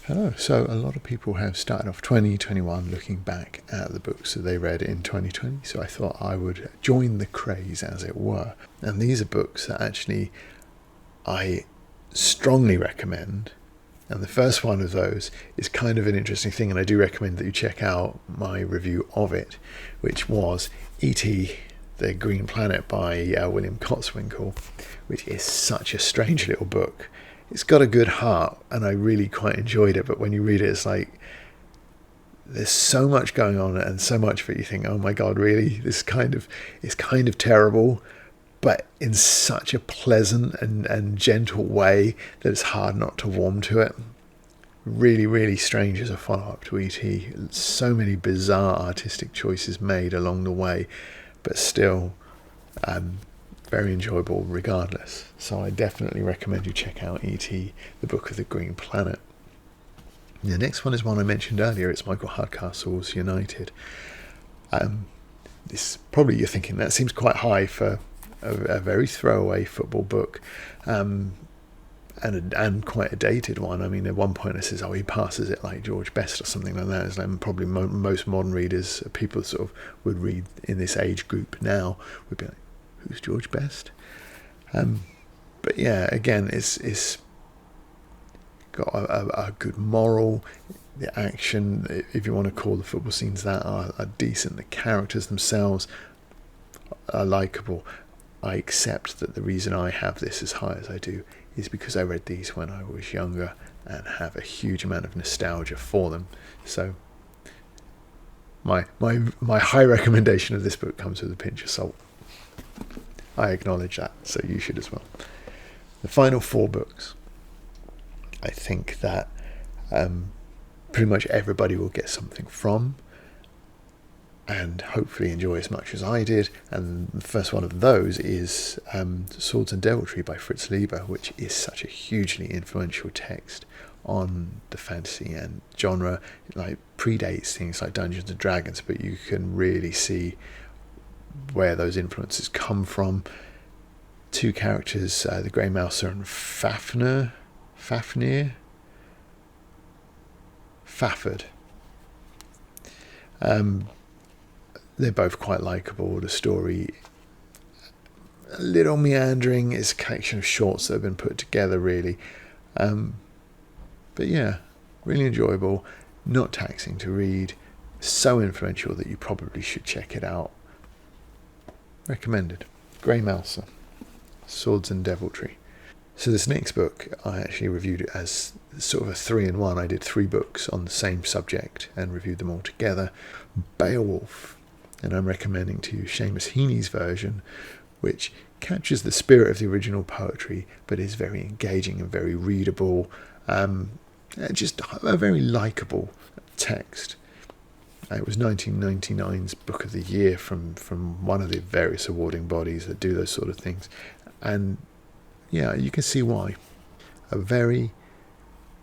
Hello. So a lot of people have started off 2021 looking back at the books that they read in 2020. So I thought I would join the craze, as it were. And these are books that actually I strongly recommend. And the first one of those is kind of an interesting thing, and I do recommend that you check out my review of it, which was E.T. The Green Planet by William Cotswinkle, which is such a strange little book. It's got a good heart, and I really quite enjoyed it, but when you read it, it's like there's so much going on and so much that you think, oh my god, really? It's kind of terrible, but in such a pleasant and gentle way that it's hard not to warm to it. Really, really strange as a follow-up to E.T. So many bizarre artistic choices made along the way, but still very enjoyable regardless. So I definitely recommend you check out E.T. The Book of the Green Planet. The next one is one I mentioned earlier. It's Michael Hardcastle's United. This probably you're thinking that seems quite high for a very throwaway football book, and quite a dated one. I mean, at one point it says, "Oh, he passes it like George Best" or something like that. It's like probably most modern readers, people sort of would read in this age group now, would be like, "Who's George Best?" But yeah, again, it's got a good moral. The action, if you want to call the football scenes that, are decent. The characters themselves are likeable. I accept that the reason I have this as high as I do is because I read these when I was younger and have a huge amount of nostalgia for them. So my high recommendation of this book comes with a pinch of salt. I acknowledge that, so you should as well. The final 4 books, I think that pretty much everybody will get something from and hopefully enjoy as much as I did. And the first one of those is Swords and Deviltry by Fritz Leiber, which is such a hugely influential text on the fantasy and genre. It like predates things like Dungeons and Dragons, but you can really see where those influences come from. 2 characters, the Grey Mouser and Fafnir. They're both quite likeable. The story, a little meandering. It's a collection of shorts that have been put together, really. But yeah, really enjoyable, not taxing to read, so influential that you probably should check it out. Recommended. Grey Mouser, Swords and Deviltry. So this next book, I actually reviewed it as sort of a 3-in-1. I did 3 books on the same subject and reviewed them all together. Beowulf. And I'm recommending to you Seamus Heaney's version, which captures the spirit of the original poetry, but is very engaging and very readable. Just a very likeable text. It was 1999's Book of the Year from one of the various awarding bodies that do those sort of things. And yeah, you can see why. A very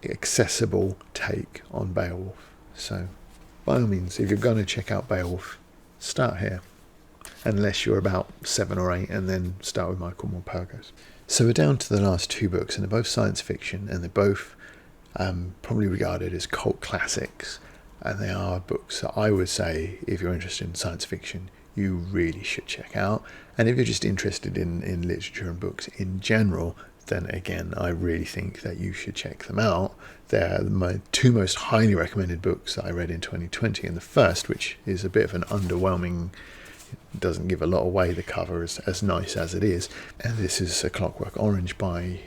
accessible take on Beowulf. So by all means, if you're going to check out Beowulf, start here. Unless you're about 7 or 8, and then start with Michael Morpurgo's. So we're down to the last 2 books, and they're both science fiction, and they're both probably regarded as cult classics. And they are books that I would say, if you're interested in science fiction, you really should check out. And if you're just interested in literature and books in general, then again, I really think that you should check them out. They're my 2 most highly recommended books that I read in 2020. And the first, which is a bit of an underwhelming, doesn't give a lot away, the cover is as nice as it is. And this is A Clockwork Orange by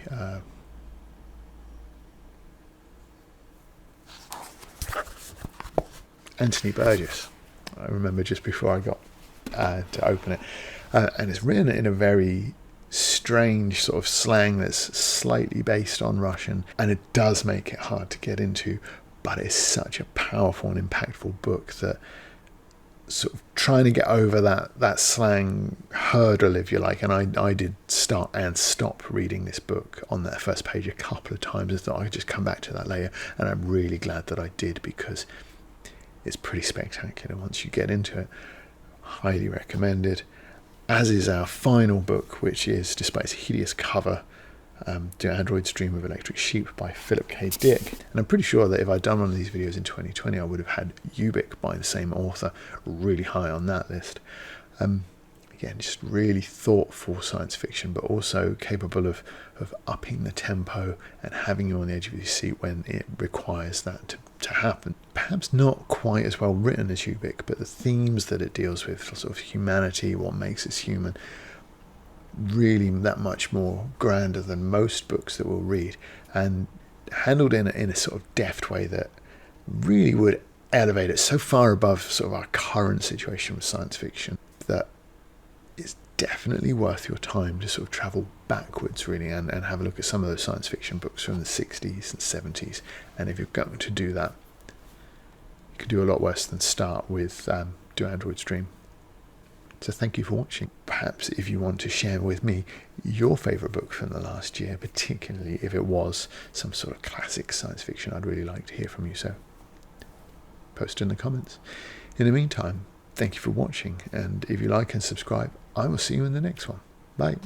Anthony Burgess. I remember just before I got to open it. And it's written in a very strange sort of slang that's slightly based on Russian, and it does make it hard to get into, but it's such a powerful and impactful book that sort of trying to get over that slang hurdle, if you like. And I did start and stop reading this book on that first page a couple of times. I thought I could just come back to that later, and I'm really glad that I did, because it's pretty spectacular once you get into it. Highly recommended. As is our final book, which is, despite its hideous cover, Do Androids Dream of Electric Sheep by Philip K. Dick. And I'm pretty sure that if I'd done one of these videos in 2020, I would have had Ubik by the same author really high on that list. Again, just really thoughtful science fiction, but also capable of upping the tempo and having you on the edge of your seat when it requires that to happen. Perhaps not quite as well written as Ubik, but the themes that it deals with, sort of humanity, what makes us human, really that much more grander than most books that we'll read, and handled in a sort of deft way that really would elevate it so far above sort of our current situation with science fiction that it's definitely worth your time to sort of travel backwards really and have a look at some of those science fiction books from the 60s and 70s. And if you're going to do that, you could do a lot worse than start with Do Androids Dream. So thank you for watching. Perhaps if you want to share with me your favourite book from the last year, particularly if it was some sort of classic science fiction, I'd really like to hear from you, so post in the comments. In the meantime, thank you for watching, and if you like and subscribe, I will see you in the next one. Bye.